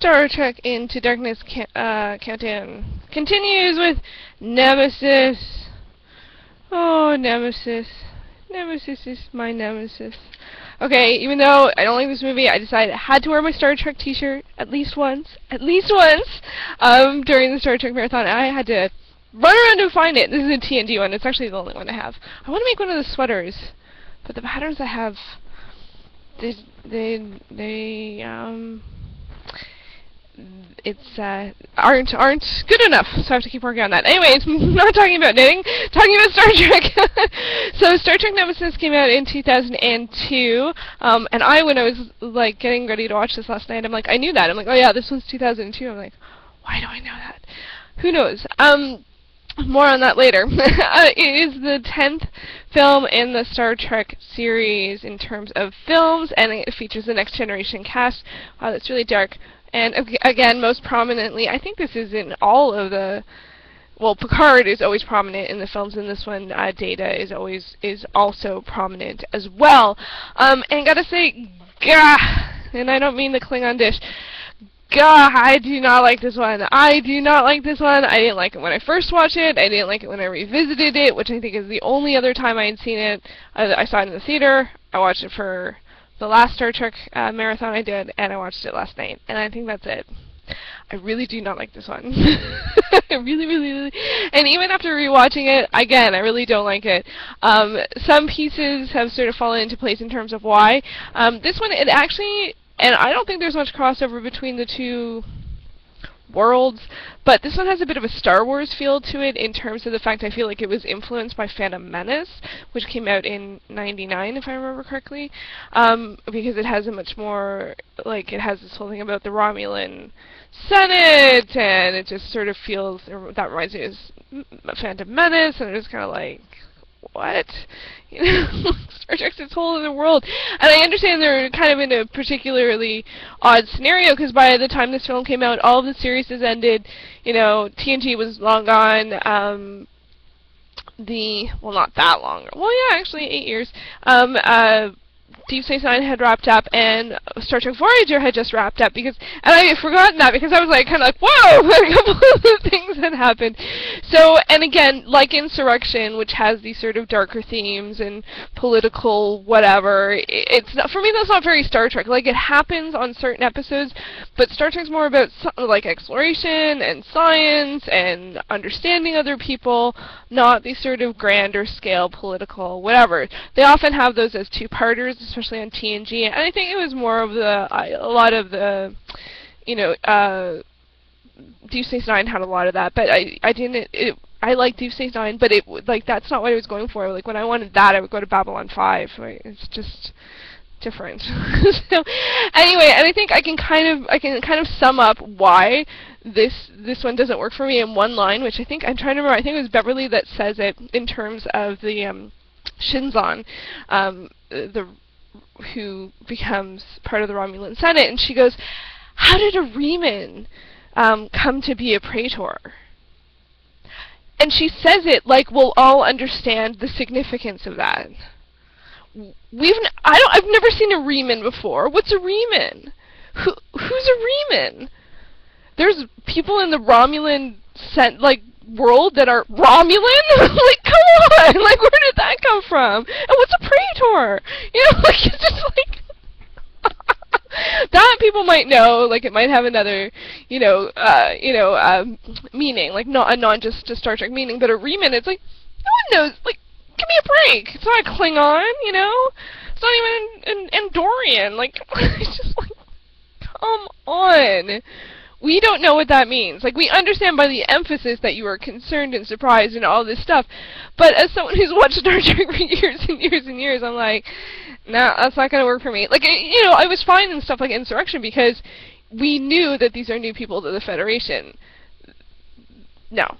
Star Trek Into Darkness countdown continues with Nemesis. Oh, Nemesis. Nemesis is my nemesis. Okay, even though I don't like this movie, I decided I had to wear my Star Trek t-shirt at least once, during the Star Trek marathon. I had to run around to find it. This is a TNG one. It's actually the only one I have. I want to make one of the sweaters, but the patterns I have, aren't good enough, so I have to keep working on that. Anyways, not talking about knitting, talking about Star Trek. So Star Trek Nemesis came out in 2002, and when I was like getting ready to watch this last night, I'm like, I knew that. I'm like, oh yeah, this one's 2002. I'm like, why do I know that? Who knows? More on that later. It is the 10th film in the Star Trek series in terms of films, and it features the Next Generation cast. Wow, that's really dark. And again, most prominently, I think this is in all of the, well, Picard is always prominent in the films. In this one, Data is also prominent as well. And gotta say, gah, and I don't mean the Klingon dish. Gah, I do not like this one. I do not like this one. I didn't like it when I first watched it. I didn't like it when I revisited it, which I think is the only other time I had seen it. I saw it in the theater. I watched it for the last Star Trek marathon I did, and I watched it last night. And I think that's it. I really do not like this one. I really. And even after rewatching it, again, I really don't like it. Some pieces have sort of fallen into place in terms of why. This one, it actually... And I don't think there's much crossover between the two worlds, but this one has a bit of a Star Wars feel to it in terms of the fact I feel like it was influenced by Phantom Menace, which came out in '99, if I remember correctly, because it has a much more, like, it has this whole thing about the Romulan Senate, and it just sort of feels, that reminds me of Phantom Menace, and it's kind of like, what? You know, Star Trek's this whole other world. And I understand they're kind of in a particularly odd scenario, because by the time this film came out, all of the series has ended. You know, TNG was long gone. Well, not that long. Well, yeah, actually, 8 years. Deep Space Nine had wrapped up, and Star Trek Voyager had just wrapped up, and I had forgotten that, because I was like, kind of like, whoa, a couple of things had happened. So, and again, like Insurrection, which has these sort of darker themes and political whatever, it's not, for me, that's not very Star Trek. Like, it happens on certain episodes, but Star Trek's more about, like, exploration and science and understanding other people, not these sort of grander scale political whatever. They often have those as two-parters, especially on TNG, and I think it was more of a lot of the, you know, Deep Space Nine had a lot of that, but I like Deep Space Nine, but like, that's not what I was going for. Like, when I wanted that, I would go to Babylon 5. Right? It's just different. So, anyway, and I think I can kind of sum up why this one doesn't work for me in one line, which I think, I'm trying to remember, I think it was Beverly that says it in terms of the Shinzon, who becomes part of the Romulan Senate, and she goes, how did a Reman come to be a Praetor? And she says it like we'll all understand the significance of that. I've never seen a Reman before. What's a Reman? Who's a Reman? There's people in the Romulan world that are Romulan? Like, come on! Like, where did that come from? And what's a Praetor? You know, like, it's just like... that people might know, like, it might have another, meaning, like, not a non-just Star Trek meaning, but a Reman, it's like, no one knows, like, give me a break! It's not a Klingon, you know? It's not even an Andorian, like, it's just like, come on! We don't know what that means. Like, we understand by the emphasis that you are concerned and surprised and all this stuff, but as someone who's watched Star Trek for years and years and years, I'm like, no, that's not going to work for me. Like, you know, I was fine in stuff like Insurrection because we knew that these are new people to the Federation. No.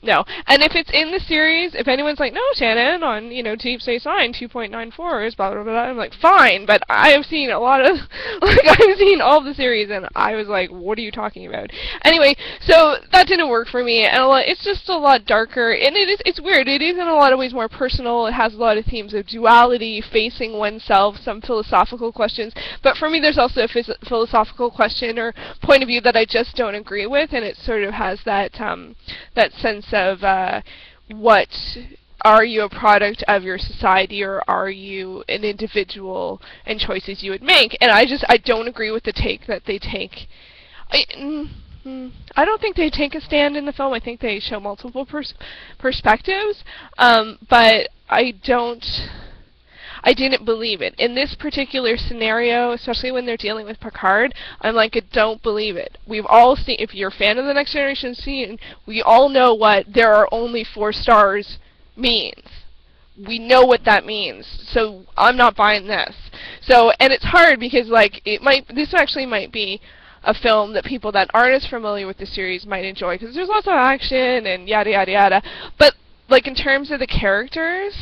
No. And if it's in the series, if anyone's like, no, Shannon, on, you know, Deep Space Nine 2.94 is blah, blah, blah, I'm like, fine, but I have seen a lot of, like, I've seen all the series, and I was like, what are you talking about? Anyway, so that didn't work for me, and it's just a lot darker, and it's weird. It is in a lot of ways more personal. It has a lot of themes of duality, facing oneself, some philosophical questions, but for me there's also a philosophical question or point of view that I just don't agree with, and it sort of has that, that sense of what are you a product of your society, or are you an individual and choices you would make? And I don't agree with the take that they take. I don't think they take a stand in the film. I think they show multiple perspectives, but I didn't believe it. In this particular scenario, especially when they're dealing with Picard, I'm like, I don't believe it. We've all seen, if you're a fan of the Next Generation scene, we all know what there are only 4 stars means. We know what that means. So I'm not buying this. So, and it's hard because, like, this actually might be a film that people that aren't as familiar with the series might enjoy, because there's lots of action and yada yada yada. But, like, in terms of the characters,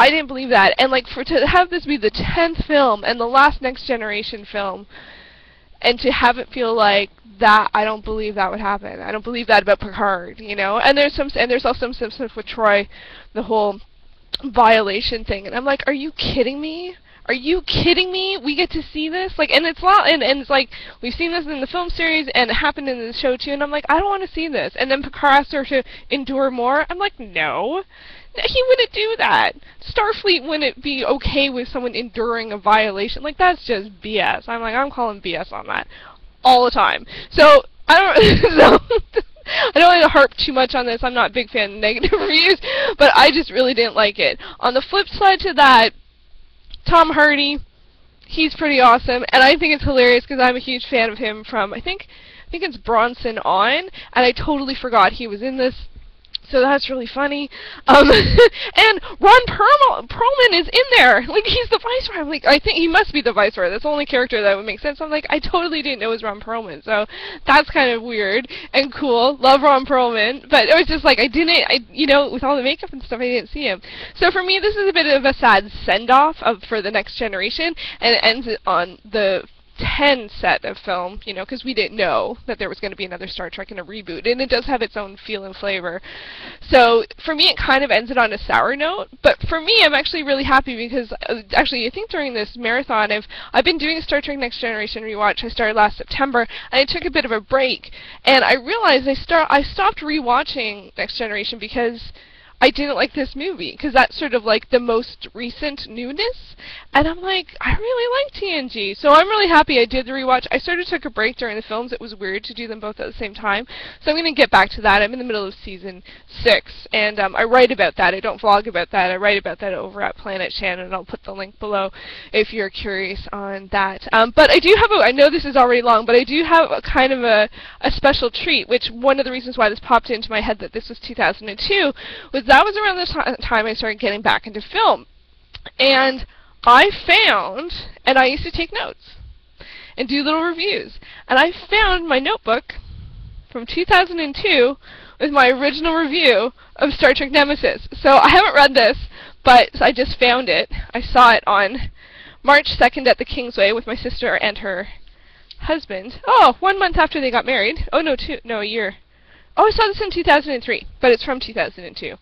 I didn't believe that, and like to have this be the 10th film and the last Next Generation film, and to have it feel like that, I don't believe that would happen. I don't believe that about Picard, you know. And there's also some stuff with Troy, the whole violation thing, and I'm like, are you kidding me? Are you kidding me? We get to see this, like, and it's it's like we've seen this in the film series, and it happened in the show too, and I'm like, I don't want to see this. And then Picard asks her to endure more. I'm like, no. He wouldn't do that. Starfleet wouldn't be okay with someone enduring a violation. Like, that's just BS. I'm like, I'm calling BS on that all the time. So, I don't want to harp too much on this. I'm not a big fan of negative reviews, but I just really didn't like it. On the flip side to that, Tom Hardy, he's pretty awesome, and I think it's hilarious because I'm a huge fan of him from, I think it's Bronson on, and I totally forgot he was in this. So that's really funny. And Ron Perlman is in there. Like, he's the Viceroy. I'm like, I think he must be the Viceroy. That's the only character that would make sense. I'm like, I totally didn't know it was Ron Perlman. So that's kind of weird and cool. Love Ron Perlman. But it was just like, you know, with all the makeup and stuff, I didn't see him. So for me, this is a bit of a sad send-off for the Next Generation. And it ends on the 10 set of film, you know, because we didn't know that there was going to be another Star Trek in a reboot, and it does have its own feel and flavor. So for me, it kind of ends it on a sour note, but for me, I'm actually really happy because, actually, I think during this marathon, I've been doing a Star Trek Next Generation rewatch. I started last September, and I took a bit of a break, and I realized I stopped rewatching Next Generation because I didn't like this movie, because that's sort of like the most recent newness, and I'm like, I really like TNG, so I'm really happy I did the rewatch. I sort of took a break during the films. It was weird to do them both at the same time, so I'm going to get back to that. I'm in the middle of season 6, and I write about that. I don't vlog about that. I write about that over at Planet Shannon, and I'll put the link below if you're curious on that. But I do have I know this is already long, but I do have a kind of a special treat, which one of the reasons why this popped into my head that this was 2002 was that was around the time I started getting back into film. And I found, and I used to take notes and do little reviews, and I found my notebook from 2002 with my original review of Star Trek Nemesis. So I haven't read this, but I just found it. I saw it on March 2nd at the Kingsway with my sister and her husband. Oh, 1 month after they got married. Oh, no, a year. Oh, I saw this in 2003, but it's from 2002.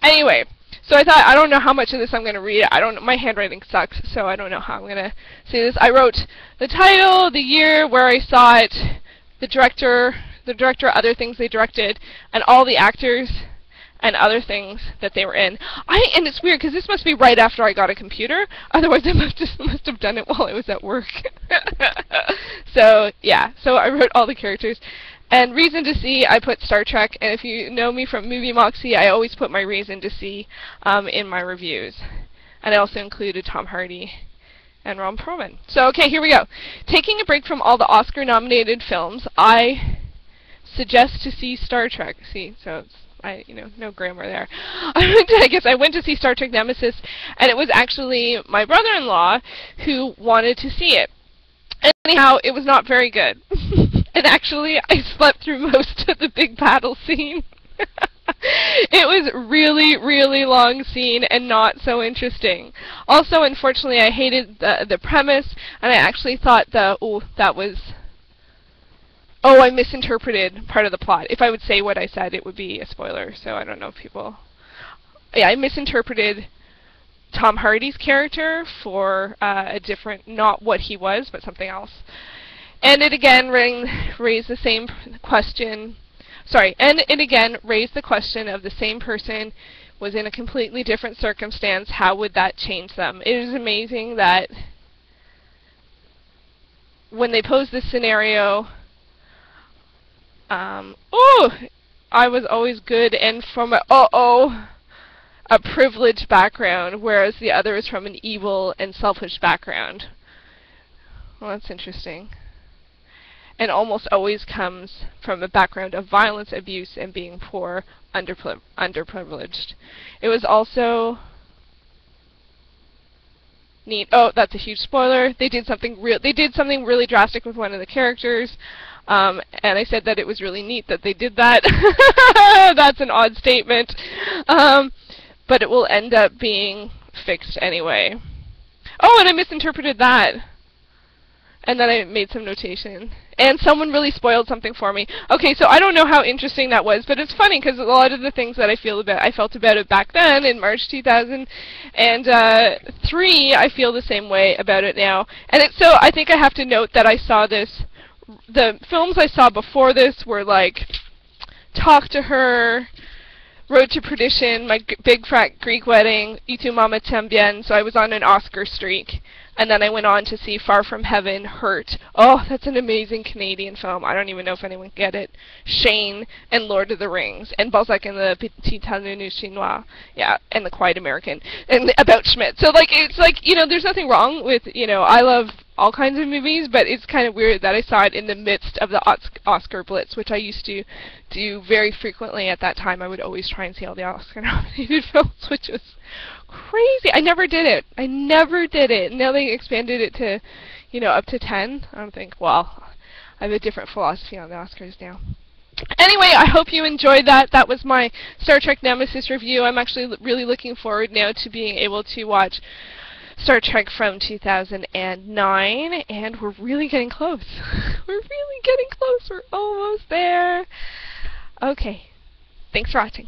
Anyway, so I thought, I don't know how much of this I'm going to read. My handwriting sucks, so I don't know how I'm going to say this. I wrote the title, the year, where I saw it, the director, other things they directed, and all the actors and other things that they were in. And it's weird, because this must be right after I got a computer. Otherwise, I must have done it while I was at work. So, yeah. So I wrote all the characters. And reason to see, I put Star Trek, and if you know me from Movie Moxie, I always put my reason to see in my reviews. And I also included Tom Hardy and Ron Perlman. So, okay, here we go. Taking a break from all the Oscar-nominated films, I suggest to see Star Trek. See, so it's, no grammar there. I guess I went to see Star Trek Nemesis, and it was actually my brother-in-law who wanted to see it. And anyhow, it was not very good. And actually, I slept through most of the big battle scene. It was really, really long scene and not so interesting. Also, unfortunately, I hated the premise, and I actually thought I misinterpreted part of the plot. If I would say what I said, it would be a spoiler, so I don't know if people... Yeah, I misinterpreted Tom Hardy's character for a different, not what he was, but something else. And it again raised the same question. Sorry, and it again raised the question of the same person was in a completely different circumstance. How would that change them? It is amazing that when they posed this scenario, I was always good and from a privileged background, whereas the other is from an evil and selfish background. Well, that's interesting. And almost always comes from a background of violence, abuse, and being poor, underprivileged. It was also neat. Oh, that's a huge spoiler. They did something really drastic with one of the characters, and I said that it was really neat that they did that. That's an odd statement, but it will end up being fixed anyway. Oh, and I misinterpreted that. And then I made some notation. And someone really spoiled something for me. Okay, so I don't know how interesting that was, but it's funny because a lot of the things that I felt about it back then in March 2003, I feel the same way about it now. And so I think I have to note that I saw this. The films I saw before this were like Talk to Her, Road to Perdition, My Big Fat Greek Wedding, Y Tu Mama Tambien, so I was on an Oscar streak. And then I went on to see Far From Heaven, Hurt. Oh, that's an amazing Canadian film. I don't even know if anyone can get it. Shane, and Lord of the Rings, and Balzac and the Petit Talenu Chinois. Yeah, and The Quiet American, and about Schmidt. So, like, it's like, you know, there's nothing wrong with, you know, I love all kinds of movies, but it's kind of weird that I saw it in the midst of the Oscar Blitz, which I used to do very frequently at that time. I would always try and see all the Oscar-nominated films, which was crazy. I never did it. Now they expanded it to, you know, up to 10. I don't think, well, I have a different philosophy on the Oscars now. Anyway, I hope you enjoyed that. That was my Star Trek Nemesis review. I'm actually really looking forward now to being able to watch Star Trek from 2009, and we're really getting close. We're really getting close. We're almost there. Okay. Thanks for watching.